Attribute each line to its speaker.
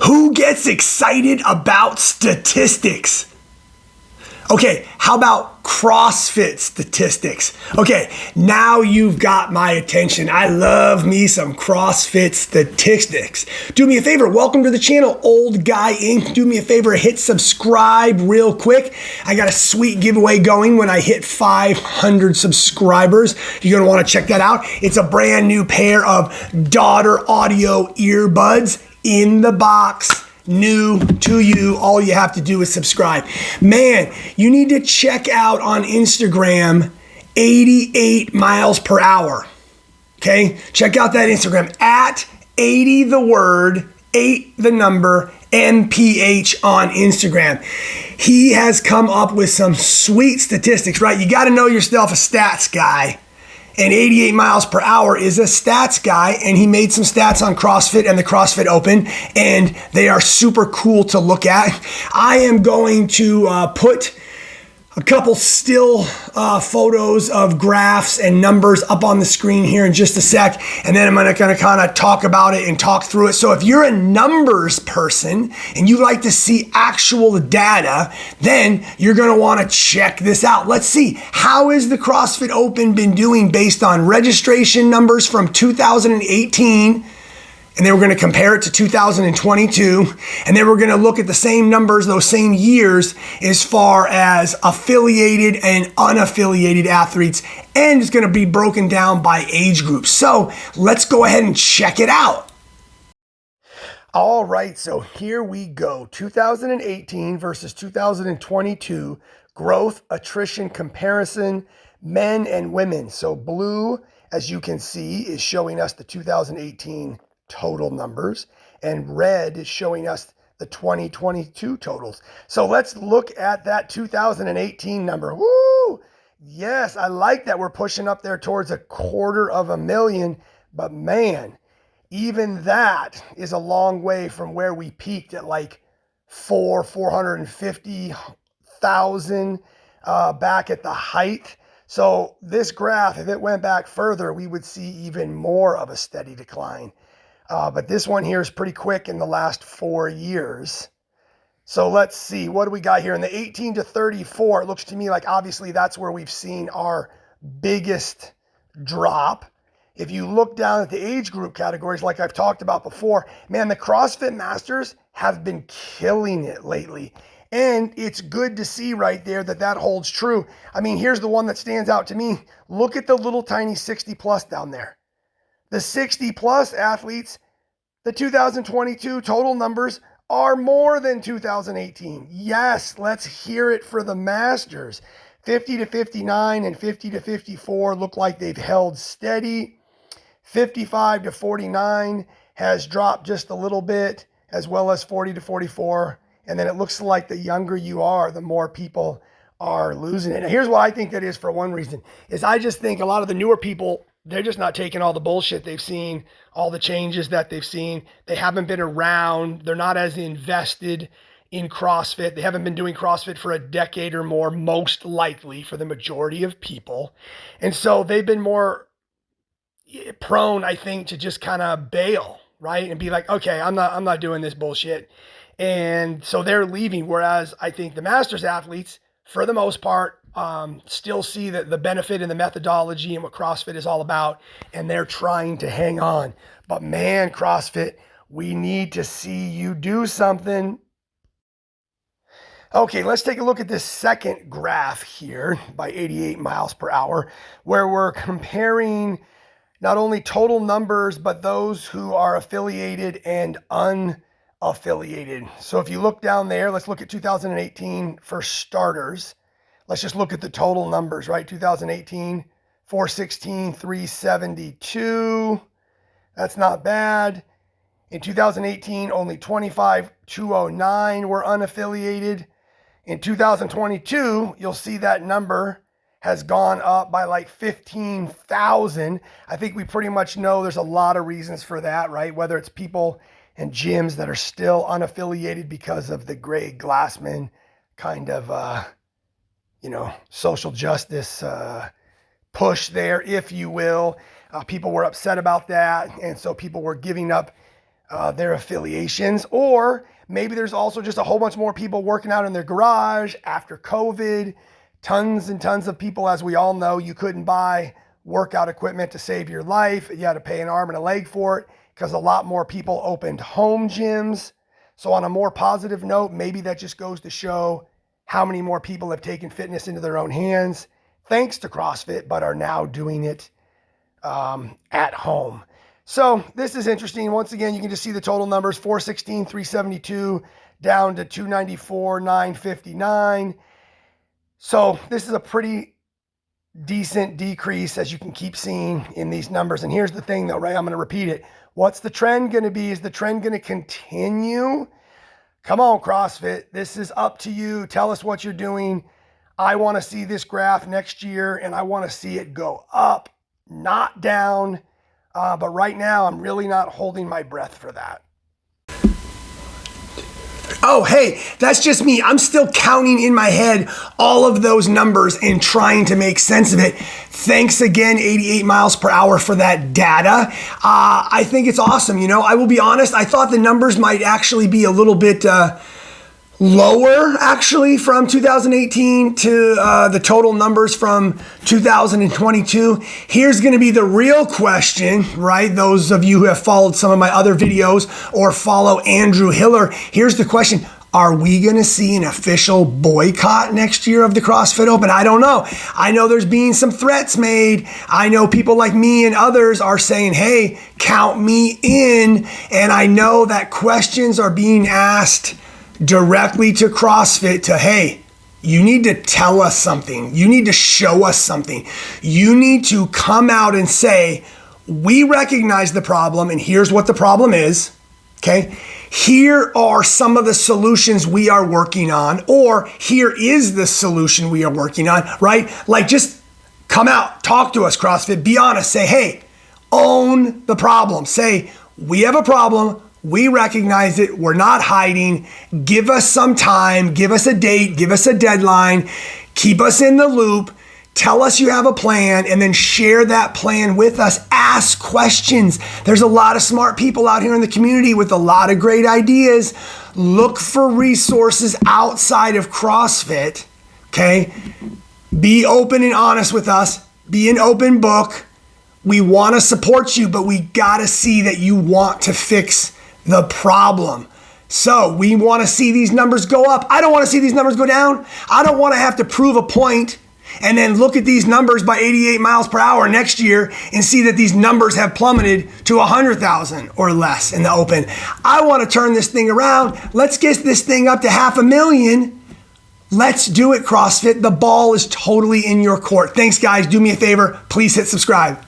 Speaker 1: Who gets excited about statistics? Okay, how about CrossFit statistics? Okay, now you've got my attention. I love me some CrossFit statistics. Do me a favor, welcome to the channel, Old Guy Inc. Do me a favor, hit subscribe real quick. I got a sweet giveaway going when I hit 500 subscribers. You're gonna wanna check that out. It's a brand new pair of Daughter Audio earbuds in the box. New to you. All you have to do is subscribe. Man, you need to check out on Instagram 88 miles per hour. Okay? Check out that Instagram at 80 the word, 8 the number, MPH on Instagram. He has come up with some sweet statistics, right? You got to know yourself a stats guy. And 88 miles per hour is a stats guy, and he made some stats on CrossFit and the CrossFit Open, and they are super cool to look at. I am going to put a couple still photos of graphs and numbers up on the screen here in just a sec, and then I'm gonna kind of talk about it and talk through it. So if you're a numbers person and you like to see actual data, then you're gonna wanna check this out. Let's see, how has the CrossFit Open been doing based on registration numbers from 2018, and then we're going to compare it to 2022, and then we're going to look at the same numbers, those same years, as far as affiliated and unaffiliated athletes, and it's going to be broken down by age groups. So let's go ahead and check it out. All right, so here we go. 2018 versus 2022, growth, attrition, comparison, men and women. So blue, as you can see, is showing us the 2018 total numbers, and red is showing us the 2022 totals. So let's look at that 2018 number. Woo! Yes, I like that we're pushing up there towards 250,000, but man, even that is a long way from where we peaked at like 450,000 back at the height. So this graph, if it went back further, we would see even more of a steady decline. But this one here is pretty quick in the last 4 years. So let's see, what do we got here? In the 18 to 34, it looks to me like obviously that's where we've seen our biggest drop. If you look down at the age group categories, like I've talked about before, man, the CrossFit Masters have been killing it lately. And it's good to see right there that that holds true. I mean, here's the one that stands out to me. Look at the little tiny 60 plus down there. The 60 plus athletes, the 2022 total numbers are more than 2018. Yes, let's hear it for the Masters. 50 to 59 and 50 to 54 look like they've held steady. 55 to 49 has dropped just a little bit, as well as 40 to 44. And then it looks like the younger you are, the more people are losing it. Now, here's what I think that is for one reason, is I just think a lot of the newer people, they're just not taking all the bullshit they've seen, all the changes that they've seen. They haven't been around. They're not as invested in CrossFit. They haven't been doing CrossFit for a decade or more, most likely for the majority of people. And so they've been more prone, I think, to just kind of bail, right? And be like, okay, I'm not doing this bullshit. And so they're leaving. Whereas I think the Masters athletes, for the most part, still see the benefit in the methodology and what CrossFit is all about, and they're trying to hang on. But man, CrossFit, we need to see you do something. Okay, let's take a look at this second graph here by 88 miles per hour, where we're comparing not only total numbers, but those who are affiliated and unaffiliated. So if you look down there, let's look at 2018 for starters. Let's just look at the total numbers, right? 2018, 416, 372. That's not bad. In 2018, only 25,209 were unaffiliated. In 2022, you'll see that number has gone up by like 15,000. I think we pretty much know there's a lot of reasons for that, right? Whether it's people and gyms that are still unaffiliated because of the Greg Glassman kind of, social justice push there, if you will. People were upset about that. And so people were giving up their affiliations, or maybe there's also just a whole bunch more people working out in their garage after COVID. Tons and tons of people, as we all know, you couldn't buy workout equipment to save your life. You had to pay an arm and a leg for it because a lot more people opened home gyms. So on a more positive note, maybe that just goes to show how many more people have taken fitness into their own hands thanks to CrossFit, but are now doing it at home. So this is interesting. Once again, you can just see the total numbers, 416, 372 down to 294, 959. So this is a pretty decent decrease, as you can keep seeing in these numbers. And here's the thing though, right? I'm going to repeat it. What's the trend going to be? Is the trend going to continue? Come on, CrossFit. This is up to you. Tell us what you're doing. I want to see this graph next year, and I want to see it go up, not down. But right now, I'm really not holding my breath for that. Oh, hey, that's just me. I'm still counting in my head all of those numbers and trying to make sense of it. Thanks again, 88 miles per hour, for that data. I think it's awesome. You know, I will be honest, I thought the numbers might actually be a little bit lower, actually, from 2018 to the total numbers from 2022. Here's going to be the real question, right? Those of you who have followed some of my other videos or follow Andrew Hiller, here's the question. Are we going to see an official boycott next year of the CrossFit Open? I don't know. I know there's been some threats made. I know people like me and others are saying, hey, count me in. And I know that questions are being asked directly to CrossFit to, hey, you need to tell us something. You need to show us something. You need to come out and say, we recognize the problem and here's what the problem is, okay? Here are some of the solutions we are working on, or here is the solution we are working on, right? Like, just come out, talk to us, CrossFit, be honest, say, hey, own the problem. Say, we have a problem. We recognize it. We're not hiding. Give us some time. Give us a date. Give us a deadline. Keep us in the loop. Tell us you have a plan, and then share that plan with us. Ask questions. There's a lot of smart people out here in the community with a lot of great ideas. Look for resources outside of CrossFit, okay? Be open and honest with us. Be an open book. We want to support you, but we got to see that you want to fix the problem. So we want to see these numbers go up. I don't want to see these numbers go down. I don't want to have to prove a point and then look at these numbers by 88 miles per hour next year and see that these numbers have plummeted to 100,000 or less in the Open. I want to turn this thing around. Let's get this thing up to 500,000. Let's do it, CrossFit. The ball is totally in your court. Thanks, guys. Do me a favor. Please hit subscribe.